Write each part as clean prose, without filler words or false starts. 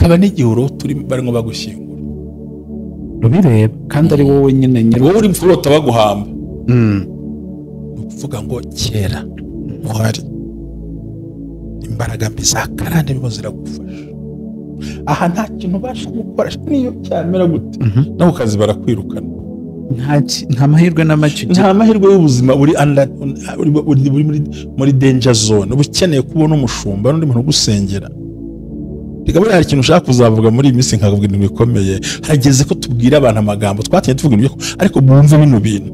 hakaba n'igihuro turi barimo bagushyingura rubireba kandi ari wowe nyine nyiri wowe uri mfurota baguhamba ukuvuga ngo kera muhari imbaraga mbi za karande nibo ziragufasha aha nta kintu ubasha gukora niyo cyamera gute no kazi barakwirukana nta mahirwe n'amake nta mahirwe y'ubuzima uri muri danger zone uba ukeneye kubona umushumba n'undi muntu ugusengera reka buriya hari ikintu ushaka kuzavuga muri iyi minsi nkakubwira ibintu bikomeye hageze ko tubwira abantu amagambo twatinye tuvuga ibintu ariko bumve bino bintu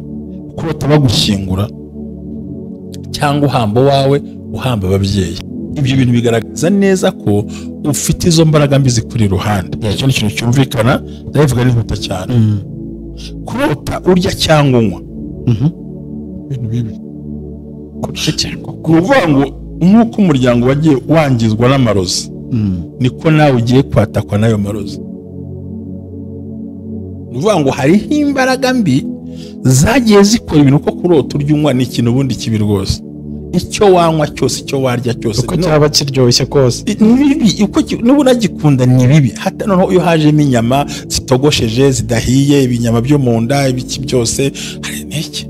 kuko batagushyingura cyangwa uhambo wawe uhamba ababyeyi ibyo bintu bigaragaza neza ko ufite izo mbaraga mbi zikuri iruhande icyo ni ikintu cyumvikana ndabivuga nihuta cyane kurota urya cyangwa unywa ibintu bibi kuvuga ngo nk'uko umuryango wagiye wangizwa n'amarozi niko nawe ugiye kwatakwa n'ayo marozi uvuga ngo hariho imbaraga mbi zagiye zikora ibintu ko kurota urya unywa ni ikintu ubundi kibi rwose icyo wanywa cyose icyo warya cyose uko cyaba kiryoshye kose ni bibi uko niba unagikunda ni bibi hata noneho iyo hajemo inyama zitogosheje zidahiye ibinyama byo mu nda ibiki byose hari n'iki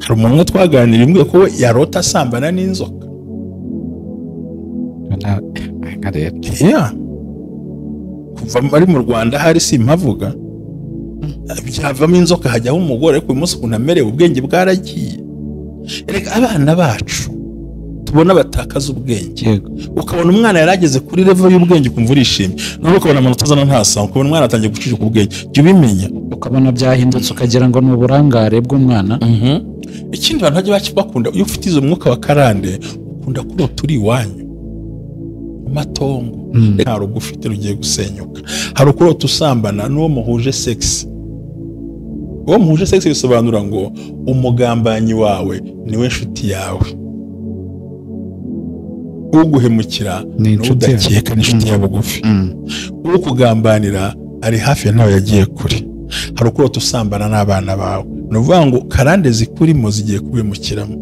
hari umuntu twaganira imbwe ko yarota asambana n'inzoka kuva ari mu Rwanda hari simpavuga byavamo inzoka hajyaho umugore ariko uyu munsi ukuntu amerewe ubwenge bwaragiye reka abana bacu tubona batakaza ubwenge ukabona umwana yarageze kuri level y'ubwenge ukumva urishimye none ukabona amanota azana ntasanga ukabona umwana atangiye gucika ubwenge jya ubimenya ukabona byahindutse ukagira ngo ni uburangare bw'umwana ikindi abantu bajya bakunda iyo ufite izo mwuka wa karande ukunda kurota uri iwanyu matongo nta rugo ufite rugiye gusenyuka hari ukurota usambana n'uwo muhuje sex uwo muhuje sex bisobanura ngo umugambanyi wawe niwe nshuti yawe uguhemukira n'udakeka n'inshuti ya bugufi uwo kugambanira ari hafi ya nawe yagiye kure hari ukurota usambana n'abana bawe ni ukuvuga ngo karande zikurimo zigiye kubimukiramo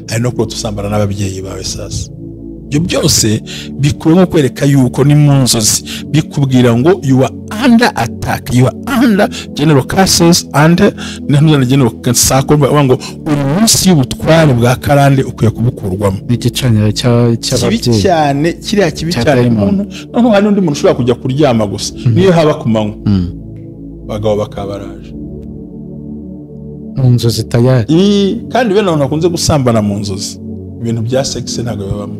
hari no kurota usambana n'ababyeyi bawe sasa ibyo byose bikubiyemo kwereka yuko ni mu nzozi bikubwira ngo you are under attack, you are under general curses and n'andi general sako ngo uri munsi y'ubutware bwa karande ukwiye kubukurwamo igicaniro cy'ababyeyi cyane kiriya kibi cyane umuntu noneho hari undi muntu ushobora kujya kuryama gusa niyo haba ku manywa bagabo bakabaraje mu nzozi tayari kandi bene abantu bakunze gusambana mu nzozi ibintu bya sex ntabwo bibamo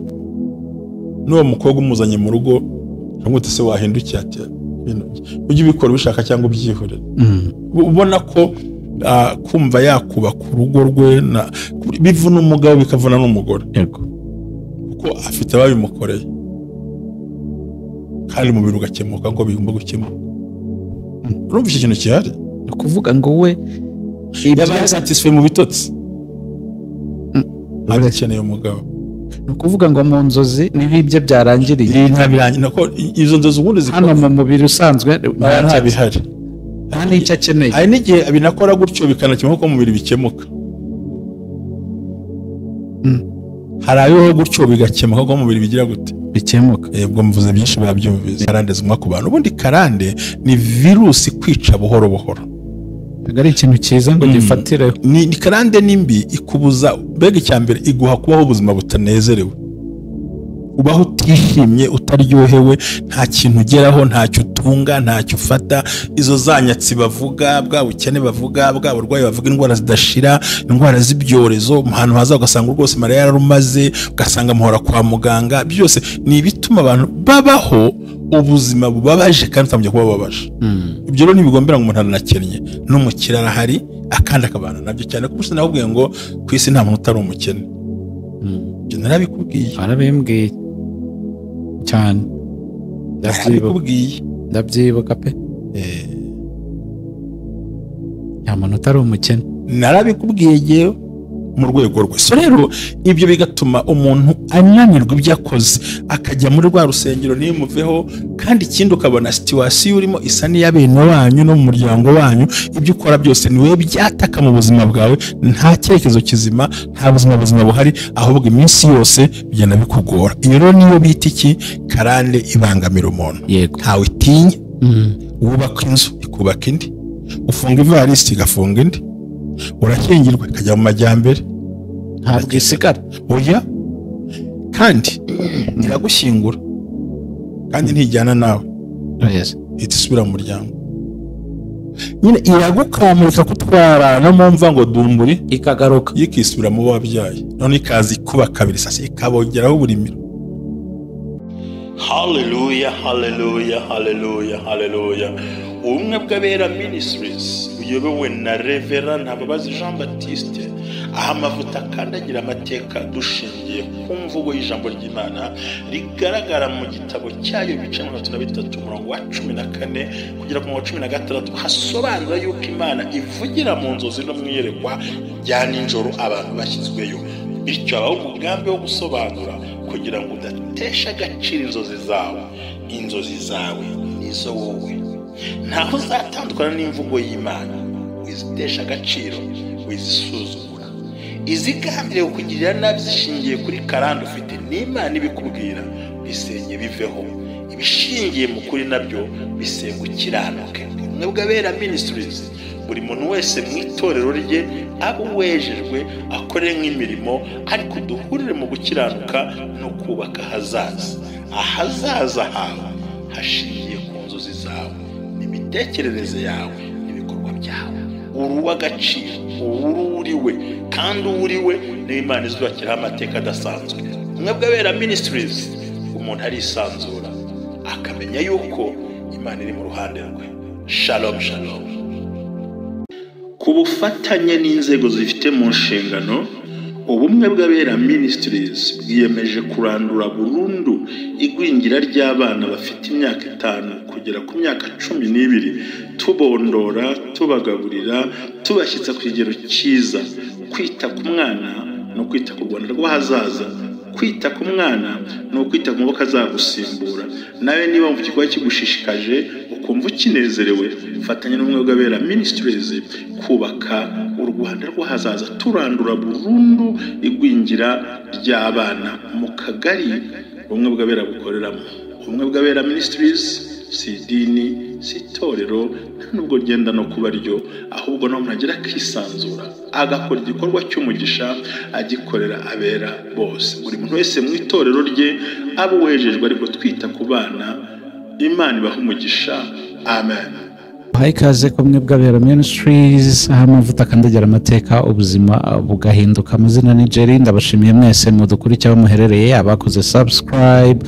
n'uwo mukobwa umuzanye mu rugo ngo se wahindukiye ati ujye ubikora ubishaka cyangwa ubyihorera ubona ko kumva yakuba ku rugo rwe bivuna umugabo bikavuna n'umugore kuko afite ababimukoreye kandi umubiri ugakemuka ngo bigomba gukemuka urumva iki kintu gihari ni ukuvuga ngo we yabaye satisfait mu bitotsi agakeneye umugabo ni ukuvuga ngo mu nzozi niho ibyo byarangiriye ntabirangire ko izo nzozi ubundi hano mu mubiri usanzwe nta bihari nta n'icyo akeneye hari n'igihe binakora gutyo bikanakemuka ko umubiri bikemuka hari ayo gutyo bigakemuka ko umubiri bigira gute bikemuka ubwo mvuze byinshi babyumvise karande zimwe ku bantu ubundi karande ni virusi kwica buhoro buhoro ari ikintu cyiza ngo gifatire ni karande nimbi ikubuza mbega icyambere iguha kubaho ubuzima butanezerewe ubaho utishimye utaryohewe nta kintu ugeraho ntacyo utunga ntacyo ufata izo zanyatsi bavuga bwa bukene bavuga bwa burwayi bavuga indwara zidashira indwara z'ibyorezo ahantu haza ugasanga rwose Mariya yararumaze ugasanga muhora kwa muganga byose ni ibituma abantu babaho ubuzima bubabaje kandi utamenya kuba babaje ibyo rero ntibigombera ngo umuntu aranakennye n'umukire arahari akandi akabana nabyo cyane kuko usa nahubwiye ngo ku isi nta muntu utari umukene ibyo narabikubwiye arabimbwiye cyane ndabyibuka pe nta muntu utari umukene narabikubwiye yewe mu rwego rwe so rero ibyo bigatuma umuntu ananirwa ibyo akoze akajya muri rwa rusengero ntimuveho kandi ikindi ukabona situation urimo isa n'iya bene wanyu no mu muryango wanyu, ibyo ukora byose ni wowe byataka mu buzima bwawe, nta cyerekezo kizima, nta buzima buhari, ahubwo iminsi yose bigenda bikugora. Iyo rero niyo bita iki? Karande ibangamira umuntu. Ntawe itinya. Wubaka inzu ikubaka indi, ufunga ivarisi igafunga indi, urashyingirwa ikajya mu majyambere, ntabwo isigara. Oya, kandi iragushyingura kandi ntijyana nawe, ihita isubira mu muryango. Nyine iragukamurika kutwara no mu mva ngo dumburi, ikagaruka yikisubira mu babyaye, none ikazi kuba kabiri sasa ikabongeraho uburimiro. Hallelujah, hallelujah, hallelujah, hallelujah. Ubumwe bw'abera ministries uyobowe na Reverend Hababazi Jean Baptiste, aha amavuta akandagira amateka dushingiye ku mvugo y'ijambo ry'Imana rigaragara mu gitabo cyayo bice 33 umurongo wa 14 kugera ku 16 hasobanura yuko Imana ivugira mu nzozi no mwiyerekwa rya ninjoro abantu bashyizweyo, bityo abaho umugambi wo gusobanura kugira ngo udatesha agaciro inzozi zawe nizo wowe. Ntaho uzatandukana n'imvugo y'Imana, wizitesha agaciro, wizisuzugura, izigambiriye kukugirira nabi zishingiye kuri karande ufite n'Imana ibikubwira, bisenye biveho, ibishingiye mu kuri nabyo bisenga ukiranuke. Ubumwe bw'abera ministries, buri muntu wese mu itorero rye abo wejejwe akore nk'imirimo, ariko duhurire mu gukiranuka no kubaka ahazaza hawe hashingiye ku nzozi zawe n'imitekerereze yawe n'ibikorwa byawe. Uruw'agaciro, uriwe, kandi uriwe n'Imana izubakiraho amateka adasanzwe. Ubumwe bw'abera ministries, umuntu arisanzura akamenya yuko Imana iri mu ruhande rwe. Shalom shalom. Ku bufatanye n'inzego zifite mu nshingano, ubumwe bw'abera ministries bwiyemeje kurandura burundu igwingira ry'abana bafite imyaka 5 kugera ku myaka 12, tubondora, tubagaburira, tubashyitsa ku kigero cyiza, kwita ku mwana no kwita ku Rwanda rw'ahazaza, kwita ku mwana no kwita ku maboko azagusimbura. Nawe niba mu kigo kigushishikaje ukumva ukinezerewe, fatanya n'ubumwe bw'abera ministries kubaka u Rwanda rw'ahazaza, turandura burundu igwingira ry'abana mu kagari ubumwe bw'abera bukoreramo. Ubumwe bw'abera ministries si idini, si itorero, nubwo genda no kuba ryo, ahubwo no muragira kisanzura agakora igikorwa cy'umugisha agikorera abera bose. Buri muntu wese mu itorero rye abo wejejwe, ariko twita ku bana, Imana ibaha umugisha. Amen. Ikaze ku bumwe bw'abera ministries, aha amavuta akandagira amateka ubuzima bugahinduka. Amazina ni Jerry, ndabashimiye mwese mudukurikira muherereye, abakoze subscribe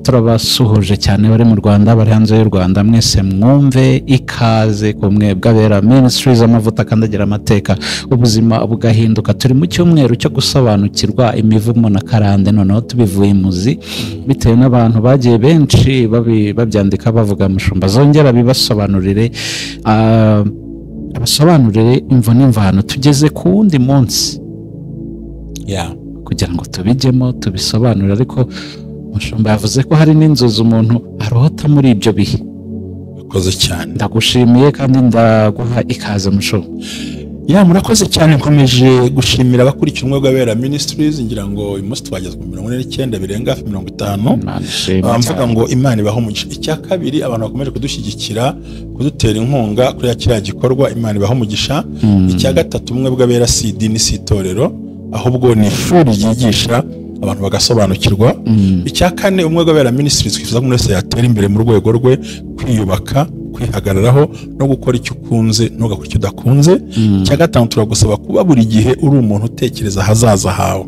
turabasuhuje cyane, bari mu Rwanda, bari hanze y'u Rwanda, mwese mwumve ikaze ku bumwe bw'abera ministries, amavuta akandagira amateka ubuzima bugahinduka. Turi mu cyumweru cyo gusobanukirwa imivumo na karande, noneho tubivuye imuzi bitewe n'abantu bagiye benshi babyandika bavuga mushumba zongera bibasobanurire, abasobanurire imvo n'imvano. Tugeze ku wundi munsi kugira ngo tubijyemo tubisobanure, ariko mushumba yavuze ko hari n'inzozi umuntu arota muri ibyo bihe. Murakoze cyane, ndagushimiye kandi ndaguha ikaze mushumba. Murakoze cyane. Nkomeje gushimira abakurikira ubumwe bw'abera ministries, ngira ngo uyu munsi twageze ku 49 birenga 50. Mvuga ngo Imana ibaho umugisha. Icya kabiri, abantu bakomeje kudushyigikira, kudutera inkunga kuri kiriya gikorwa, Imana ibaho umugisha. Icya gatatu, ubumwe bw'abera si idini, si itorero, ahubwo ni ishuri ryigisha abantu bagasobanukirwa. Icya kane, ubumwe bw'abera ministries twifuza ko umuntu wese yatera imbere mu rwego rwe, kwiyubaka, kwihagararaho no gukora icyo ukunze ntugakora icyo udakunze. Icya gatanu, turagusaba kuba buri gihe uri umuntu utekereza ahazaza hawe,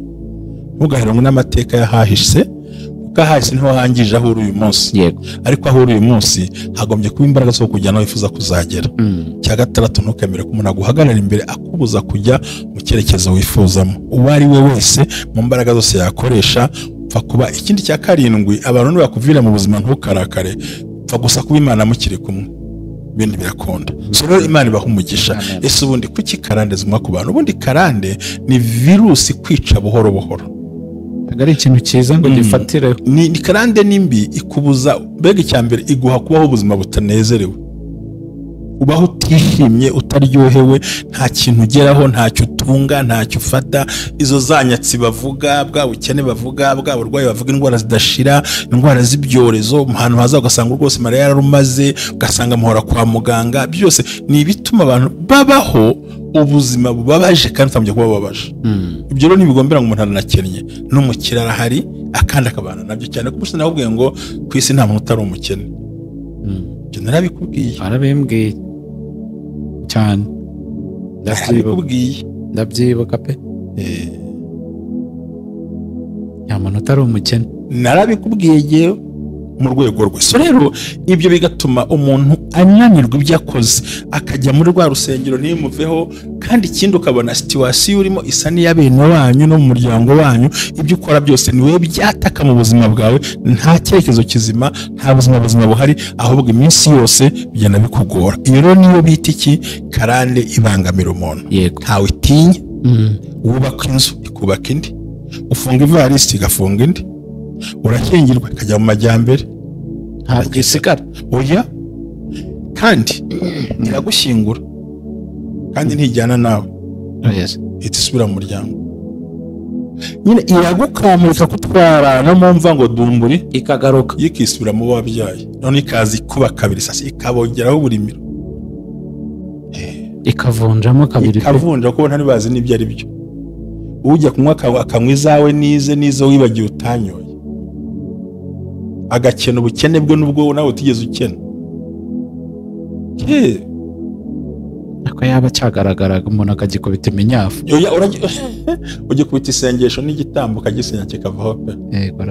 ntugaheranwe n'amateka yahahise, kuko ahahise niho hangije aho uri uyu munsi, ariko aho uri uyu munsi hagombye kuba imbaraga zo kujya naho wifuza kuzagera. Icya gatandatu, ntukemere ko umuntu aguhagarara imbere akubuza kujya mu cyerekezo wifuzamo, uwo ari we wese mu mbaraga zose yakoresha pfa kuba. Ikindi cya karindwi, abantu nibakuvira mu buzima ntukarakare, pfa gusa kuba Imana mukiri kumwe, ibindi birakunda. Rero Imana ibaha umugisha. Ese ubundi kuki karande zimwa ku bantu? Ubundi karande ni virusi kwica buhoro buhoro. ari ikintu cyiza ngo gifatireho. Ni karande nimbi ikubuza mbega icyambere iguha kubaho ubuzima butanezerewe, ubaho utishimye utaryohewe, nta kintu ugeraho, ntacyo utunga, ntacyo ufata. Izo zanyatsi bavuga, bwa bukene bavuga, bwa burwayi bavuga, indwara zidashira, indwara z'ibyorezo, ahantu haza ugasanga rwose Mariya yararumaze, ugasanga muhora kwa muganga, byose ni ibituma abantu babaho ubuzima bubabaje kandi utamenya kuba bababaje. Ibyo rero ntibigombera ngo umuntu aranakennye, n'umukire arahari akandi akabana nabyo, cyane ko ubusa nakubwiye ngo ku isi nta muntu utari umukene. Ibyo narabikubwiye. Arabimbwiye cyane, ndabyibuka pe. Nta muntu utari umukene, narabikubwiye yewe mu rwego rwe. So rero ibyo bigatuma umuntu ananirwa ibyo akoze, akajya muri rwa rusengero ntimuveho, kandi ikindi ukabona situwasiyo urimo isa n'iya bene wanyu no mu muryango wanyu, ibyo ukora byose ni wowe byataka mu buzima bwawe, nta cyerekezo kizima, nta buzima buhari, ahubwo iminsi yose bigenda bikugora. Iyo rero niyo bita iki? Karande ibangamira umuntu. Ntawe itinya. Wubaka inzu ikubaka indi, ufunga ivarisi igafunga indi, urakingirwa ikajya mu majyambere, ntabwo isigara. Oya, kandi iragushyingura kandi ntijyana nawe, ihita isubira mu muryango. Nyine iragukamurika kutwara no mu mva ngo dumburi, ikagaruka ikisubira mu wabyaye, none ikaza ikuba kabiri, sasa ikabongeraho uburimiro, ikavunjamo kabiri, ikavunja kuko ntari bazi n'ibyo ari byo. Ujya kunywa akanywa izawe nizo wibagiwe utanyoye, agakena ubukene bwe n'ubwo nawe utigeze ukena. Ako yaba cyagaragaraga umuntu akagikubita iminyafu. Ujye kubita isengesho n'igitambo ukagisenya kikavaho pe.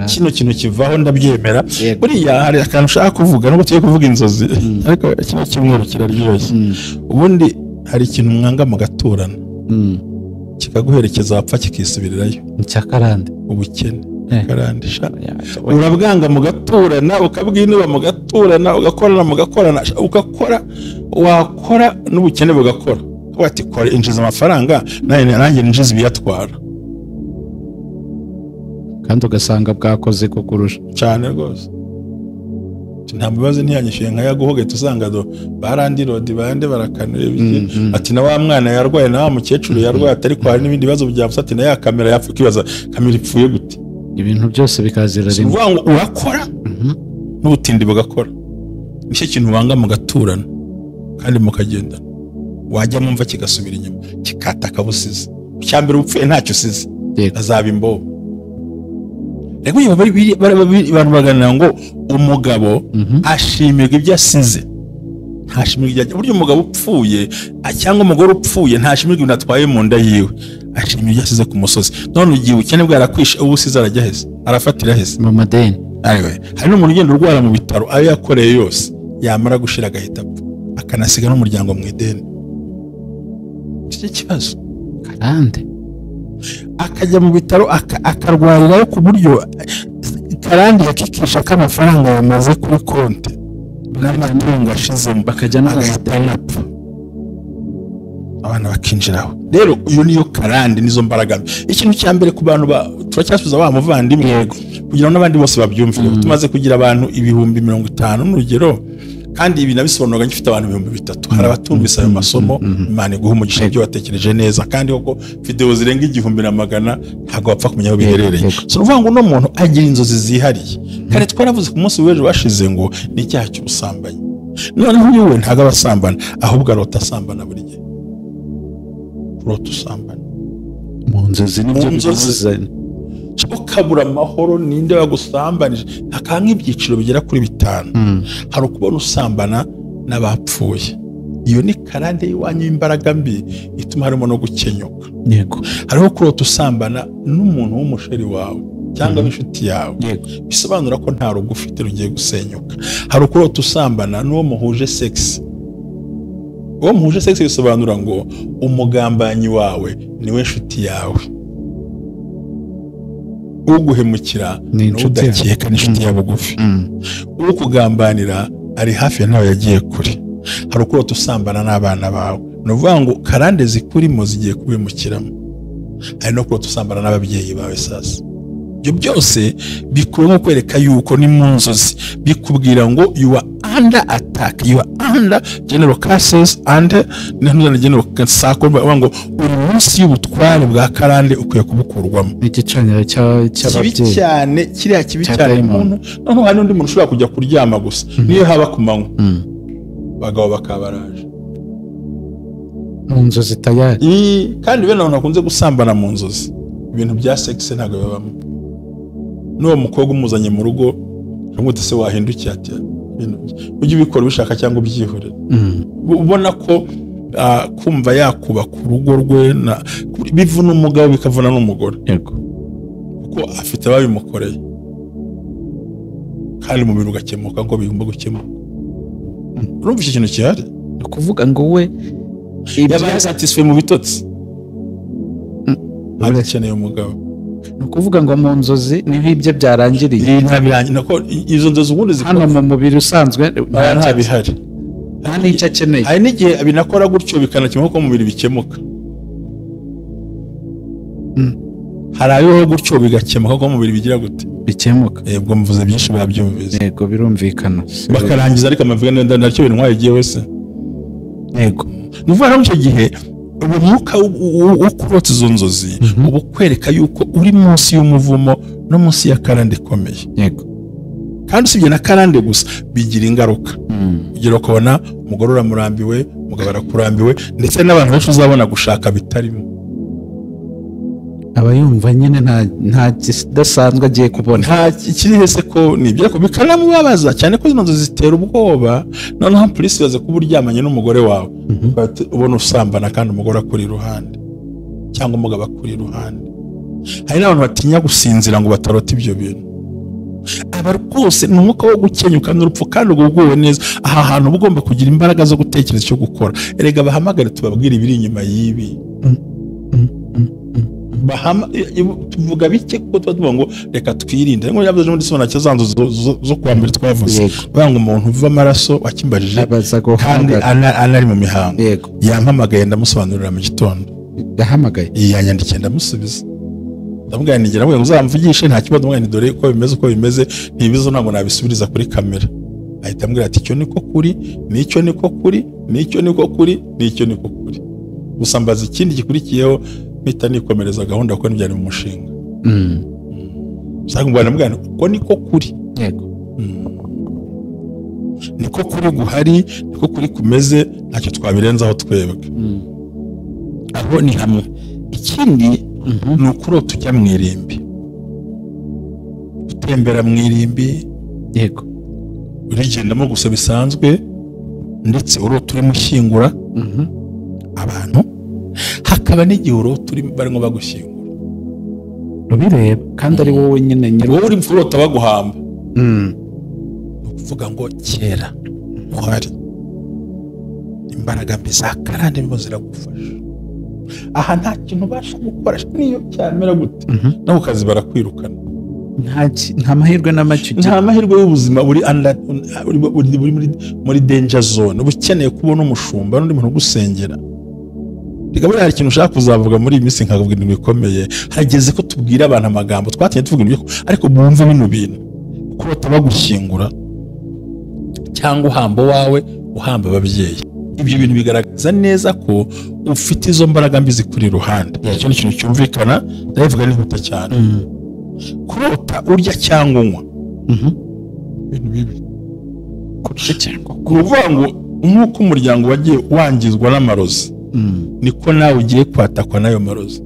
Kino kintu kivaho ndabyemera. Buriya hari akantu ushaka kuvuga nubwo tugiye kuvuga inzozi, ariko kino kimwe kiraryoshye. Ubundi hari ikintu mwanga mugaturana, kikaguherekeza wapfa kikisubirirayo. Icya karande, ubukene. Karande urabwanga mugaturana, ukabwinuba mugaturana, ugakorana, wakora n'ubukene bugakora. Wati kora injiza amafaranga, nanjye ninjiza ibiyatwara, kandi ugasanga bwakoze kukurusha cyane rwose. Nta bibazo ntiyanyishyuye nkayaguhoge, tusanga barandirodi bande barakanure ati na wa mwana yarwaye, na wa mukecuru yarwaye, atari kwa hari n'ibindi bibazo byapfa, ati na ya kamera yapfa, kibaza kamera ipfuye gute. Ibintu byose bikazira rimwe. Uvuga ngo urakora n'ubutindi bugakora, nicyo kintu wanga mugaturana kandi mukagendana. Wajya mumva kigasubira inyuma, kikataka busize. Cyambere upfuye ntacyo usize, azaba imbobo. Rego abantu baganira ngo umugabo ashimirwa ibyo asize, ntashimirwa ibyo. Buryo umugabo upfuye cyangwa umugore upfuye ntashimirwa ibintu atwaye mu nda yiwe, ashimirwa ibyo asize ku musozi. None ugiye ubukene bwarakwishe, ubu usize arajya heza, arafatira heza mu madeni. Hari n'umuntu ugenda urwara mu bitaro, ayo yakoreye yose yamara gushira agahita apfa, akanasiga n'umuryango mu ideni. Iki kibazo karande, akajya mu bitaro akarwarirayo ku buryo karande yakikisha ko amafaranga yamaze kuri konti n'amatungo ashizemo, bakajya n'abatanapfa, abana bakinjiraho. Rero iyo niyo karande, nizo mbaraga. Ikintu cya mbere ku bantu turacyasubiza wa muvandimwe kugira ngo n'abandi bose babyumvire. Tumaze kugira abantu 50,000 n'urugero, kandi ibi nabisobanuraga ngifite abantu 3,000. Hari abatumvise ayo masomo, Imana iguhe umugisha ibyo watekereje neza, kandi koko video zirenga 1,100 ntago wapfa kumenya aho biherereye. So uvuga ngo no muntu agira inzozi zihariye, kandi twaravuze ku munsi w'ejo bashize ngo ni icyaha cy'ubusambanyi. Noneho yewe ntago abasambana, ahubwo arota asambana buri gihe. Urota usambana mu nzozi, n'ibyo bivuze ukabura amahoro. Ninde wagusambanije? Akanga ibyiciro bigera kuri 5. Hari ukubona usambana n'abapfuye, iyo ni karande y'iwanyu imbaraga mbi ituma harimo no gukenyuka. Hariho kurota usambana n'umuntu w'umusheri wawe cyangwa inshuti yawe, bisobanura ko nta rugo ufite rugiye gusenyuka. Hari ukurota usambana n'uwo muhuje sex. Uwo muhuje sex bisobanura ngo umugambanyi wawe niwe nshuti yawe, uguhemukira n'udakeka n'inshuti ya bugufi, ukugambanira ari hafi ya nawe yagiye kure. Hari ukurota usambana n'abana bawe, ni ukuvuga ngo karande zikurimo zigiye kubimukiramo. Hari no kurota usambana n'ababyeyi bawe. Sasa ibyo byose bikwiye kwereka yuko ni mu nzozi bikubwira ngo you are under attack, you are under general curses and n'uzana general sako ngo uri munsi y'ubutware bwa Karande ukwiye kubukurwamo. Igicaniro cy'ababyeyi kibi cyane, kiriya kibi cyane umuntu noneho hari undi muntu ushobora kujya kuryama gusa niyo haba ku manywa bagabo bakabaraje mu nzozi tayari. Kandi bene abantu bakunze gusambana mu nzozi ibintu bya sex ntabwo babamo. N'uwo mukobwa umuzanye mu rugo uramutse se wahindukiye ati ujye ubikora ubishaka cyangwa ubyihorera. Ubona ko kumva yakubaka urugo rwe bivuna umugabo bikavuna n'umugore. Yego. Kuko afite ababimukoreye kandi umubiri ugakemuka ngo bigomba gukemuka. Urumva iki kintu cyari kuvuga ngo we yabaye satisfait mu bitotsi arakeneye umugabo. Ni ukuvuga ngo mu nzozi niho ibyo byarangiriye. Ntabirangira nako izo nzozi ubundi hano mu mubiri usanzwe nta bihari. Nta n'icyo akeneye. Hari n'igihe binakora gutyo bikanakemuka ko mu mubiri bikemuka. Hari ayo gutyo bigakemuka ko mu mubiri bigira gute bikemuka. Yego mvuze byinshi babyumvise. Yego birumvikana. Bakarangiza ariko amavuga nacyo bintwaye giye wese. Yego. Nuvuga mu cyo gihe umwuka wo kurota izo nzozi ubu kwereka yuko uri munsi y'umuvumo no munsi ya Karande ikomeye. Yego. Kandi usibye na Karande gusa bigira ingaruka. Ugira ukabona umugore uramurambiwe, umugabo arakurambiwe, ndetse n'abantu benshi uzabona gushaka bitarimo. Aba yumva nyine nta kidasanzwe agiye kubona. Nta kiri hese ko nibyo ariko bikanamubabaza cyane ko zino nzozi zitera ubwoba. Noneho polisi baze kuba uryamanye n'umugore wawe ubona usambana kandi umugore akuri iruhande cyangwa umugabo akuri iruhande. Hari n'abantu batinya gusinzira ngo batarota ibyo bintu. Aba rwose ni umwuka wo gukenyuka n'urupfu kandi uguguwe neza. Aha hantu ugomba kugira imbaraga zo gutekereza icyo gukora. Erega bahamagare tubabwire ibiri inyuma y'ibi. Tuvuga bike kuko tuvuga ngo reka twirinde ngo yavuze muri sona cyazanzo zo kwambira twavuze banga umuntu uva amaraso wakimbajije kandi anari mu mihango yampamagaye ndamusobanurira mu gitondo yahamagaye yanyandikiye ndamusubiza ndamubwira nigera ngo uzamvugishe nta kibazo mwana dore uko bimeze ntibizo ntabwo nabisubiriza kuri kamera ahita ambwira ati icyo niko kuri nicyo niko kuri gusa mbaza ikindi gikurikiyeho mpita nikomereza gahunda kuko n'ibyari mu mushinga. Sanga mbana mbwana uko niko kuri. Yego. Niko kuri guhari, niko kuri kumeze ntacyo twabirenzaho twebwe. Aho ni hamwe. Ikindi ni ukurota ujya mu irimbi. Utembera mu irimbi. Yego. Urigendamo gusa bisanzwe ndetse urota uri mushyingura abantu. Hakaba n'igihe urota uri barimo bagushyingura ubireba kandi ari wowe nyine nyiri wowe uri kurota baguhamba. Ukuvuga ngo kera muhari imbaraga mbi za Karande nibo ziragufasha. Aha nta kintu ubasha gukora niyo cyamera gute no kazi barakwirukana. Nta mahirwe n'amacyo. Nta mahirwe y'ubuzima buri muri danger zone. Uba ukeneye kubona umushumba n'undi muntu ugusengera. Rigabura hari ikintu ushaka kuzavuga muri iyi minsi nkakubwira ibintu bikomeye. Hageze ko tubwira abantu amagambo twatinye tuvuga ibintu ariko bumve bino bintu. Kurota bagushyingura cyangwa uhambo wawe uhamba ababyeyi. Ibyo bintu bigaragaza neza ko ufite izo mbaraga mbi zikuri iruhande. Icyo ni ikintu cyumvikana ndavuga nihuta cyane. Kurota urya cyangwa unywa ibintu bibi. Kurya cyangwa kuvuga ngo nk'uko umuryango wagiye wangizwa n'amarozi niko nawe ugiye kwatakwa nayo marozi.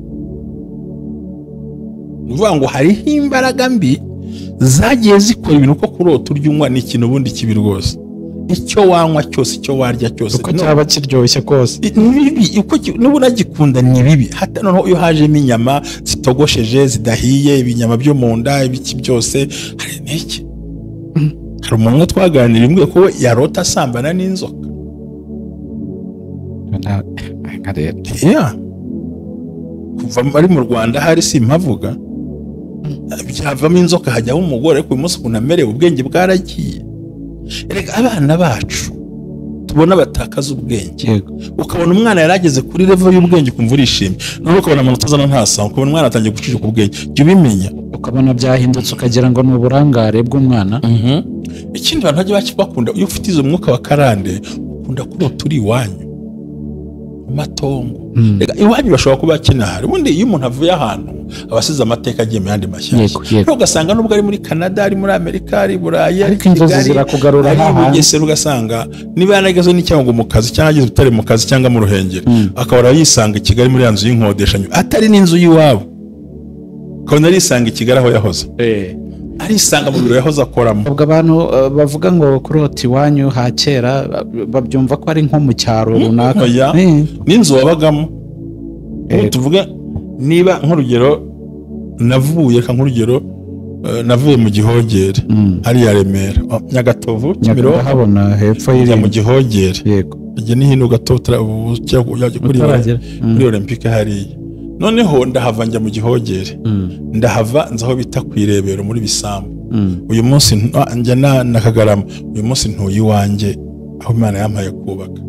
Uvuga ngo hariho imbaraga mbi zagiye zikora ibintu ko kurota urya unywa ni ikintu ubundi kibi rwose. Icyo wanywa cyose icyo warya cyose uko cyaba kiryoshye kose ni bibi. Uko n'ubu nagikunda ni bibi. Hata noneho iyo hajemo inyama zitogosheje zidahiye ibinyama byo mu nda ibiki byose hari n'iki. Hari umuntu twaganira imbwe ko yarota asambana n'inzoka. Kuva ari mu Rwanda hari simpavuga byavamo inzoka hajyaho umugore ariko uyu munsi ukuntu amerewe ubwenge bwaragiye. Erega abana bacu tubona batakaza ubwenge ukabona umwana yarageze kuri level y'ubwenge ukumva urishimye none ukabona amanota azana ntasa ukabona umwana atangiye gucika ubwenge jya ubimenya ukabona byahindutse ukagira ngo ni uburangare bw'umwana. Ikindi abantu bajya bakunda iyo ufite izo mwuka wa karande ukunda kurota uri iwanyu matongo iwanyu bashobora kuba kinahari ubundi iyo umuntu avuye ahantu abasize amateka agiye mu yandi mashyashya ugasanga nubwo ari muri Canada ari muri Amerika ari Burayi ariko inzozi zirakugarura ahandi ugasanga niba yanageze n'icyango mu kazi cyangwa ageze utari mu kazi cyangwa mu ruhengeri akabara yisanga i Kigali muri yanzu y'inkodeshanyo atari n'inzu y'iwabo kabona yisanga i Kigali aho yahoze arisanga mu biro yahoze akoramo. Ubwo abantu bavuga ngo kurota iwanyu ha kera babyumva ko ari nko mu cyaro runaka n'inzu wabagamo. Tuvuge niba nk'urugero navuye mu Gihogere hariya Remera Nyagatovu Kimironko habona hepfo y'iri mu Gihogere yego ajye ni hino gatotra kuri Olympique hariya noneho ndahava njya mu Gihogere ndahava nzaho bita kwirebero muri Bisambu uyu munsi njya nakagarama uyu munsi ntuyi wanje aho Imana yampaye kubaka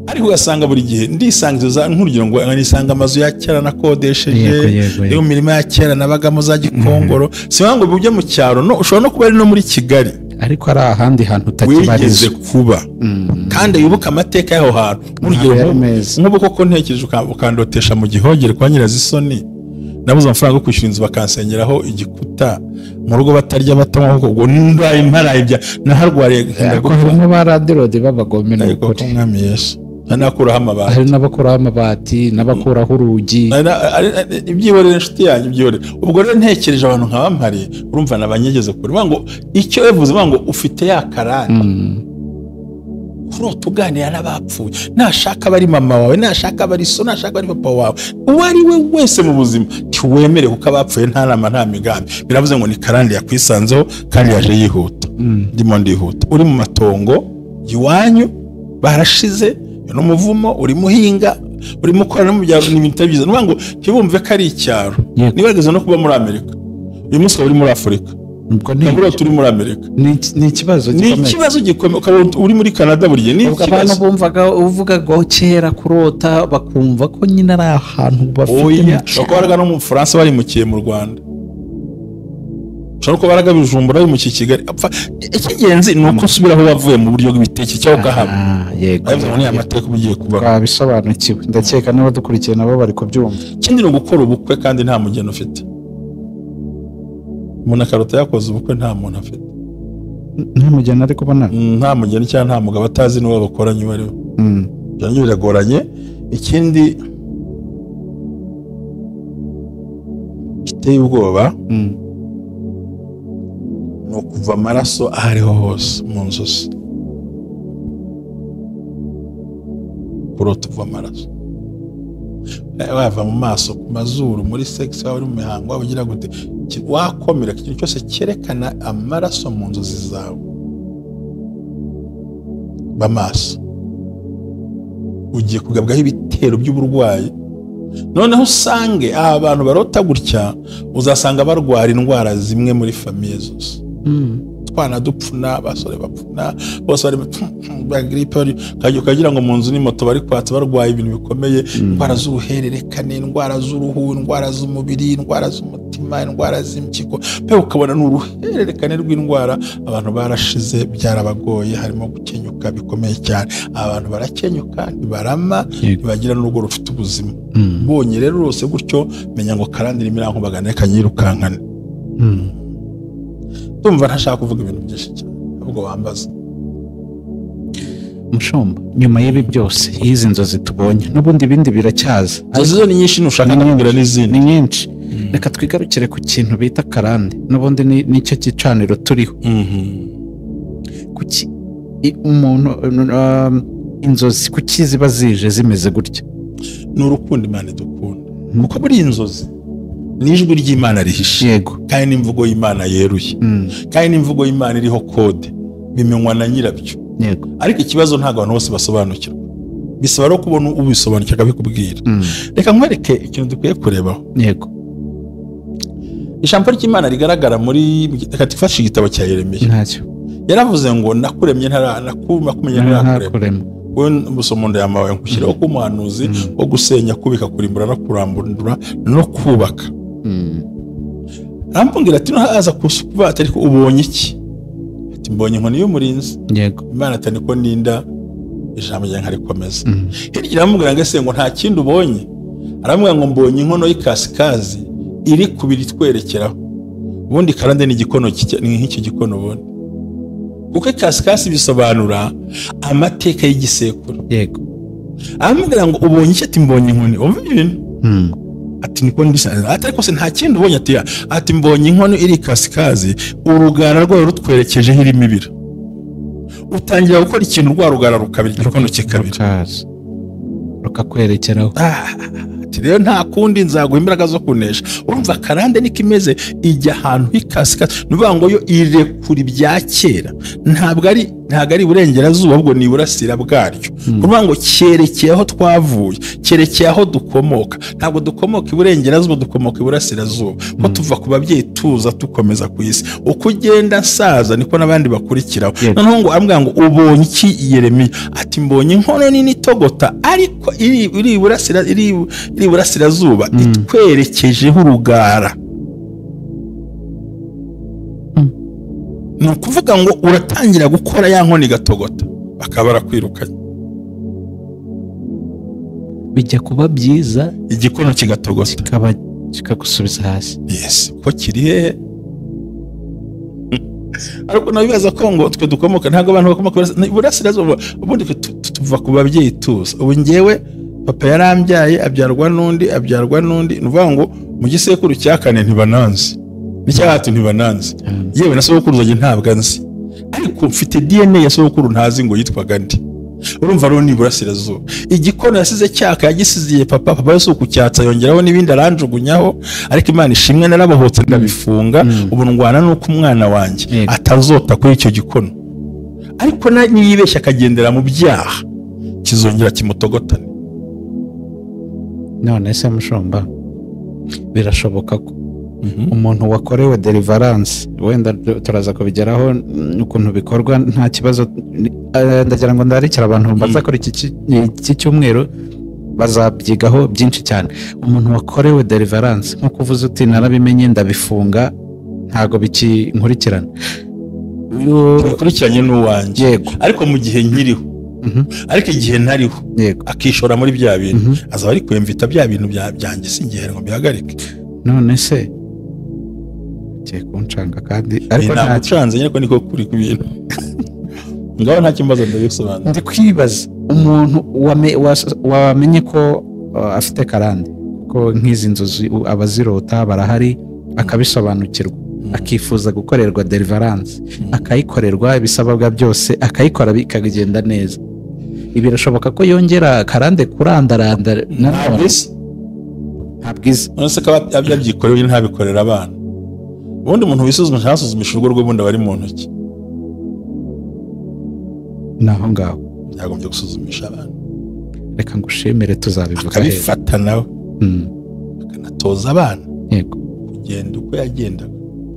ariko ugasanga buri gihe ndisangiza nk'urugero ngo nisanga amazu ya kera nakodesheje iyo mirimo ya kera nabagamo za Gikongoro si wango bujye mu cyaro no ushobora no kuba ari no muri Kigali ariko ari ahandi hantu utakibariza kuba kandi wibuka amateka y'aho hantu nk'urugero nk'ubu koko ntekereje ukandotesha mu Gihogere kwa Nyirazisoni nabuze amafaranga yo kwishyura inzu bakansengeraho igikuta mu rugo batarya batanywa kuko ndwaye imparaye bya naharwariye harimo ba radirode babagome n'uko mwami Yesu nakuraho amabati hari n'abakuraho amabati n'abakuraho urugi ibyiborere inshuti yanjye ibyiborere ubwo rero ntekereje abantu nk'abampariye urumva nabanyegeze kure ngo icyo yavuze ngo ufite ya Karande kurota uganira n'abapfuye nashaka bari mama wawe nashaka bari so nashaka bari papa wawe uwo ari we wese mu buzima tiwemere kuko abapfuye nta nama nta migambi biravuze ngo ni Karande yakwisanzeho kandi yaje yihuta ndimo ndihuta uri mu matongo iwanyu barashize n'umuvumo uri muhinga uri mukorana mu byaro n'ibintu byiza ngo kibumve ko ari icyaro nibageze no kuba muri Amerika uyu munsi uri muri Afurika ubwo turi muri Amerika ni ikibazo gikomeye uri muri Canada buri gihe ni abantu bumvaga uvuga ngo kera kurota bakumva ko nyine ari ahantu bafite bakora no mu France bari mukiye mu Rwanda ushobora kuba baraga bijumbura mu Kigali ikigenzi ni uko usubiraho wavuye mu buryo bw'ibiteke cyangwa ukahaba yego ni amateka ugiye kubaho babisobanukiwe ndakeka n'abadukurikiye nabo bari kubyumva ikindi ni gukora ubukwe kandi nta mugeni ufite umuntu akarota yakoze ubukwe nta muntu afite nta mugeni ari kubona nta mugeni cyangwa nta mugabo atazi n'uwo bakoranye uwo ari we byanjye biragoranye ikindi kiteye ubwoba ni ukuva amaraso aho ariho hose mu nzozi kurota uva amaraso wava mu maso ku mazuru muri sex waba uri mu mihango waba ugira gute wakomera ikintu cyose cyerekana amaraso mu nzozi zawe b'amaso ugiye kugabwaho ibitero by'uburwayi noneho usange abantu barota gutya uzasanga barwara indwara zimwe muri famiye zose twana dupfuna abasore bapfuna bose bari gripe ukagira ngo mu nzu ni moto bari kwatsa barwaye ibintu bikomeye indwara z'uruhererekane indwara z'uruhu indwara z'umubiri indwara z'umutima indwara z'impyiko pe ukabona n'uruhererekane rw'indwara abantu barashize byarabagoye harimo gukenyuka bikomeye cyane abantu barakenyuka ntibarama ntibagira n'urugo rufite ubuzima bonye rero rwose gutyo menya ngo Karande irimo irankubagana kanyirukankane tumva ntashaka kuvuga ibintu byinshi cyane ahubwo wambaza Mushomba nyuma y'ibi byose y'izi nzozi tubonye n'ubundi bindi biracyaza zo ni nyinshi nushaka kumbwira n'izindi ni nyinshi reka twigarukire ku kintu bita Karande n'ubundi nicyo gicaniro turiho kuki umuntu inzozi kuki ziba zije zimeze gutya ni urukundo Imana idukunda kuko muri inzozi n'ijwi ry'Imana rihishe yego kandi n'imvugo y'Imana yeruye kandi n'imvugo y'Imana iriho kode bimenywa na nyirabyo yego ariko ikibazo ntabwo abantu bose basobanukirwa bisaba no kubona ubisobanukirwa bikubwira reka nkwereke ikintu dukwiye kurebaho yego ijambo ry'Imana rigaragara muri reka tifashe igitabo cya Yeremiya ntacyo yaravuze ngo nakuremye nakumenye ntarakurema we musomondo yamawe nkushyiraho ko umuhanuzi wo gusenya, kubika, kurimbura no kurambura no kubaka. Arambwira ati haza kusukuva atari ko ubonye iki? Ati mbonye inkoni y'umurinzi. Yego. Imana atani ko ninda ijambo ryanjye nkarikomeza. Hirya aramubwira ngo ese ngo nta kindi ubonye? Aramubwira ngo mbonye inkono y'ikasikazi iri kubiri twerekeraho. Ubundi Karande ni igikono ni nk'iki gikono ubundi. Kuko ikasikazi bisobanura amateka y'igisekuru. Yego. Aramubwira ngo ubonye iki? Ati mbonye inkoni. Umva ibintu. Ati niko ndisa atari se nta kindi ubonye? Ati mbonye inkono iri kasikazi, urugara rwayo rutwerekeje hirimo ibira. Utangira gukora ikintu rwa rugara rukabira igikono kikabira rukakwerekeraho. Ati rero nta kundi nzaguha imbaraga zo kunesha. Urumva Karande niko imeze, ijya ahantu h'ikasikazi, nuvuga ngo yo irekura ibya kera, ntabwo ari burengerazuba, ahubwo ni burasira bwaryo. Kuvuga ngo cyerekeye aho twavuye, cyerekeye aho dukomoka. Ntabwo dukomoka iburengerazuba, dukomoka iburasirazuba. Ko tuva ku babyeyi tuza tukomeza ku isi. Uko ugenda nsaza niko n'abandi bakurikiraho. Noneho ngo ambwira ngo ubonye iki Yeremiya? Ati mbonye inkono nini itogota, ariko iri iburasirazuba itwerekejeho urugara. Ni ukuvuga ngo uratangira gukora ya nkoni gatogota, bakaba barakwirukanye. Bijya kuba byiza igikono kigatogota kikagusubiza hasi. Yes, ko kiri hehe? Ariko nabibaza ko ngo twe dukomoka, ntabwo abantu bakomoka iburasirazuba, ubundi tuva ku babyeyi tuza. Ubu ngewe papa yarambyaye abyarwa n'undi, nuvuga ngo mu gisekuru cya kane ntibananzi, n'icyahatu ntibananzi, yewe na sogokuru zanjye ntabwo nzi, ariko mfite DNA ya sogokuru ntazi ngo yitwaga ndi. Urumva rero ni iburasirazuba. Igikono yasize cyaka yagisiziye papa yose ukucyatsa yongeraho n'ibindi aranjugunyaho, ariko Imana ishimwe narabohotse ndabifunga. Ubu ndwana nuko umwana wanjye atazota kuri icyo gikono, ariko niyibeshya akagendera mu byaha kizongera kimutogotane. None se mushomba, birashoboka ko umuntu wakorewe deliverance, wenda turaza kubigeraho ukuntu bikorwa, nta kibazo. Ndagira ngo ndarikira abantu bazakora iki cyumweru bazabyigaho byinshi cyane. Umuntu wakorewe deliverance, nko kuvuza uti narabimenye ndabifunga, ntago bikinkurikirana. Bikurikiranye n'uwanjye, ariko mu gihe nkiriho, ariko igihe ntariho akishora muri bya bintu, azaba ari kwemvita bya bintu byanjye, singihe ngo bihagarike. None se kuncanga kandi ariko nta canze nyako niko kuri ku bintu ngaho nta kimbazo ndabisobanura. Ndi kwibaza umuntu wamenye ko afite Karande, ko nk'izi nzozi abazirota barahari, akabisobanukirwa, akifuza gukorerwa deliverance, akayikorerwa ibisabwa byose, akayikora bikagenda neza. Birashoboka ko yongera Karande kurandaranda ntabwiza. None se ko abyabyikorewe ntabikorera abana? Ubundi umuntu wisuzuma ntasuzumisha urugo rwe, bundi bari mu ntoki. Naho ngaho byagombye gusuzumisha abana. Reka ngushimire, tuzabivuga akabifata nawe, akanatoza abana yego kugenda uko yagendaga,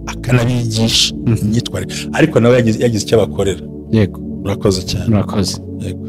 akanabigisha imyitwarire, ariko nawe yagize icyo abakorera. Yego, murakoze cyane. Murakoze. Yego.